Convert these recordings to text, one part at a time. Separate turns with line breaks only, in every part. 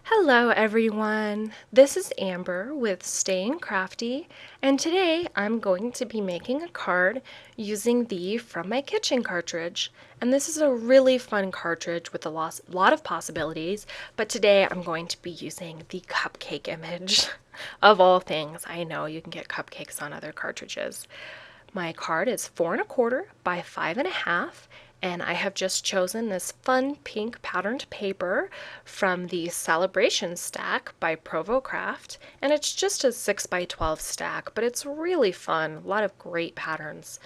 Hello everyone, this is Amber with Staying Crafty, and today I'm going to be making a card using the From My Kitchen cartridge. And this is a really fun cartridge with a lot of possibilities, but today I'm going to be using the cupcake image. Of all things, I know you can get cupcakes on other cartridges. My card is 4¼ by 5½, and I have just chosen this fun pink patterned paper from the Celebration stack by Provocraft, and it's just a 6 by 12 stack, but it's really fun. A lot of great patterns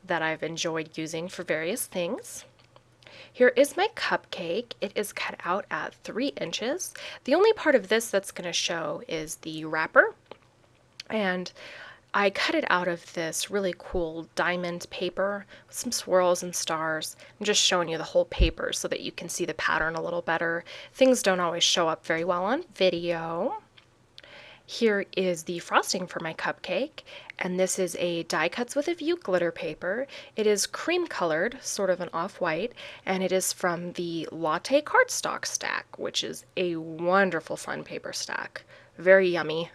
that I've enjoyed using for various things. Here is my cupcake. It is cut out at 3 inches. The only part of this that's going to show is the wrapper, and I cut it out of this really cool diamond paper with some swirls and stars. I'm just showing you the whole paper so that you can see the pattern a little better. Things don't always show up very well on video. Here is the frosting for my cupcake, and this is a Die Cuts with a View glitter paper. It is cream colored, sort of an off-white, and it is from the Latte cardstock stack, which is a wonderful fun paper stack. Very yummy.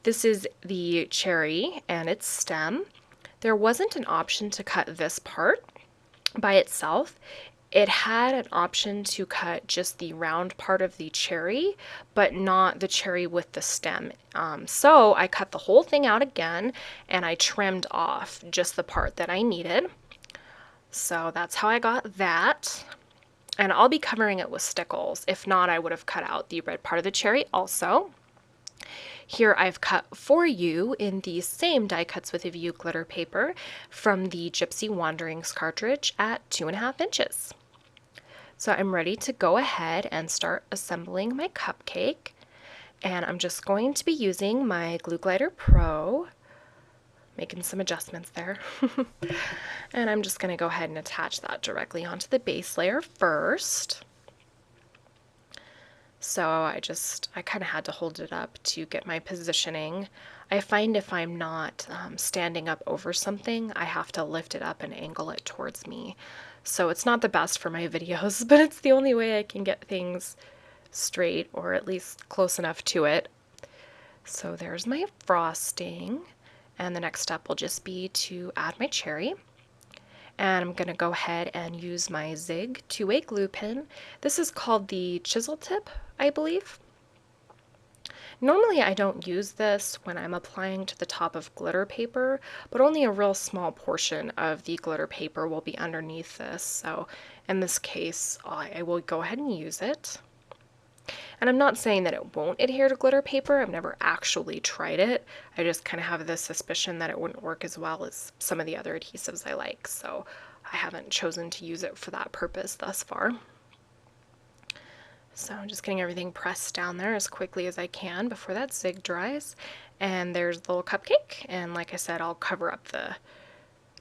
This is the cherry and its stem. There wasn't an option to cut this part by itself. It had an option to cut just the round part of the cherry, but not the cherry with the stem. So I cut the whole thing out again, and I trimmed off just the part that I needed. So that's how I got that. And I'll be covering it with stickles. If not, I would have cut out the red part of the cherry also. Here I've cut for you in the same Die Cuts with a View glitter paper from the Gypsy Wanderings cartridge at 2½ inches. So I'm ready to go ahead and start assembling my cupcake. And I'm just going to be using my Glue Glider Pro, making some adjustments there. And I'm just going to go ahead and attach that directly onto the base layer first. So I kind of had to hold it up to get my positioning. I find if I'm not standing up over something, I have to lift it up and angle it towards me. So it's not the best for my videos, but it's the only way I can get things straight, or at least close enough to it. So there's my frosting, and the next step will just be to add my cherry. And I'm going to go ahead and use my Zig 2-way glue pen. This is called the Chisel Tip, I believe. Normally I don't use this when I'm applying to the top of glitter paper, but only a real small portion of the glitter paper will be underneath this. So in this case, I will go ahead and use it. And I'm not saying that it won't adhere to glitter paper. I've never actually tried it. I just kind of have this suspicion that it wouldn't work as well as some of the other adhesives I like, so I haven't chosen to use it for that purpose thus far. So I'm just getting everything pressed down there as quickly as I can before that zig dries. And there's the little cupcake, and like I said, I'll cover up the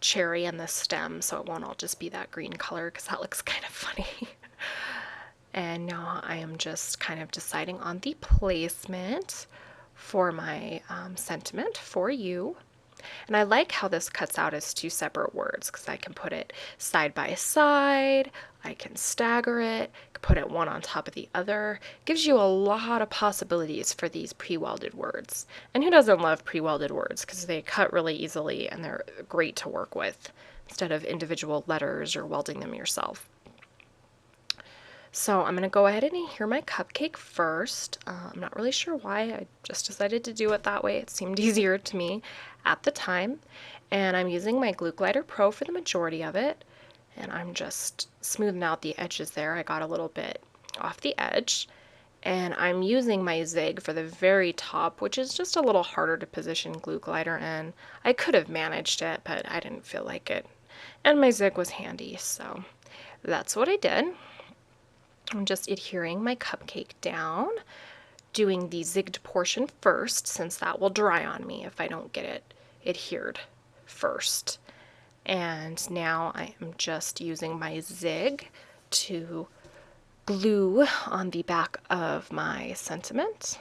cherry and the stem so it won't all just be that green color, because that looks kind of funny. And now I am just kind of deciding on the placement for my sentiment for you. And I like how this cuts out as 2 separate words, because I can put it side by side, I can stagger it, put it one on top of the other. Gives you a lot of possibilities for these pre-welded words. And who doesn't love pre-welded words, because they cut really easily and they're great to work with instead of individual letters or welding them yourself. So I'm going to go ahead and adhere my cupcake first. I'm not really sure why. I just decided to do it that way. It seemed easier to me at the time. And I'm using my Glue Glider Pro for the majority of it. And I'm just smoothing out the edges there. I got a little bit off the edge. And I'm using my Zig for the very top, which is just a little harder to position glue glider in. I could have managed it, but I didn't feel like it. And my Zig was handy, so that's what I did. I'm just adhering my cupcake down, doing the zigged portion first, since that will dry on me if I don't get it adhered first. And now I am just using my Zig to glue on the back of my sentiment.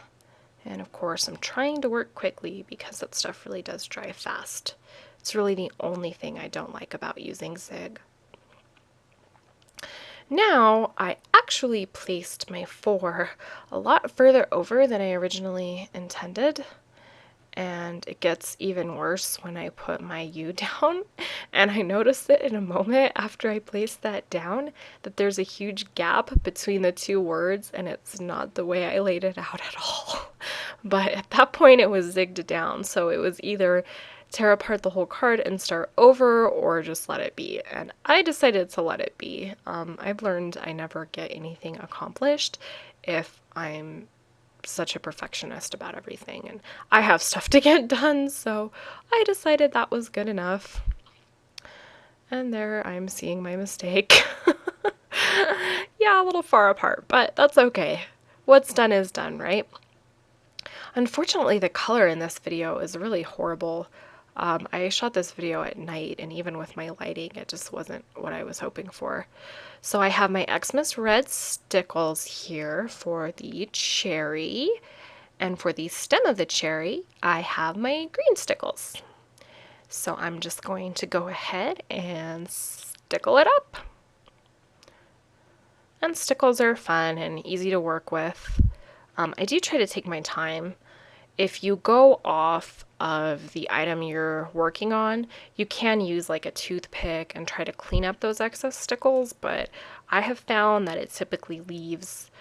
And of course, I'm trying to work quickly because that stuff really does dry fast. It's really the only thing I don't like about using Zig. Now I actually placed my 4 a lot further over than I originally intended, and it gets even worse when I put my U down. And I noticed it in a moment after I placed that down that there's a huge gap between the two words, and it's not the way I laid it out at all. But at that point it was zigged down, so it was either tear apart the whole card and start over or just let it be. And I decided to let it be. I've learned I never get anything accomplished if I'm such a perfectionist about everything, and I have stuff to get done, so I decided that was good enough. And there I'm seeing my mistake. Yeah, a little far apart, but that's okay. What's done is done, right? Unfortunately, the color in this video is really horrible. I shot this video at night, and even with my lighting, it just wasn't what I was hoping for. So I have my Xmas red stickles here for the cherry, and for the stem of the cherry, I have my green stickles. So I'm just going to go ahead and stickle it up. And stickles are fun and easy to work with. I do try to take my time. If you go off of the item you're working on, you can use like a toothpick and try to clean up those excess stickles, but I have found that it typically leaves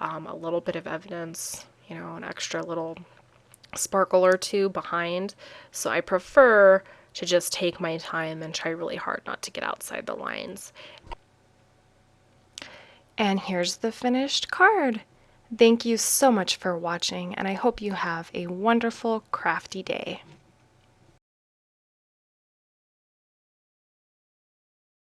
a little bit of evidence, you know, an extra little sparkle or two behind. So I prefer to just take my time and try really hard not to get outside the lines. And here's the finished card. Thank you so much for watching, and I hope you have a wonderful crafty day.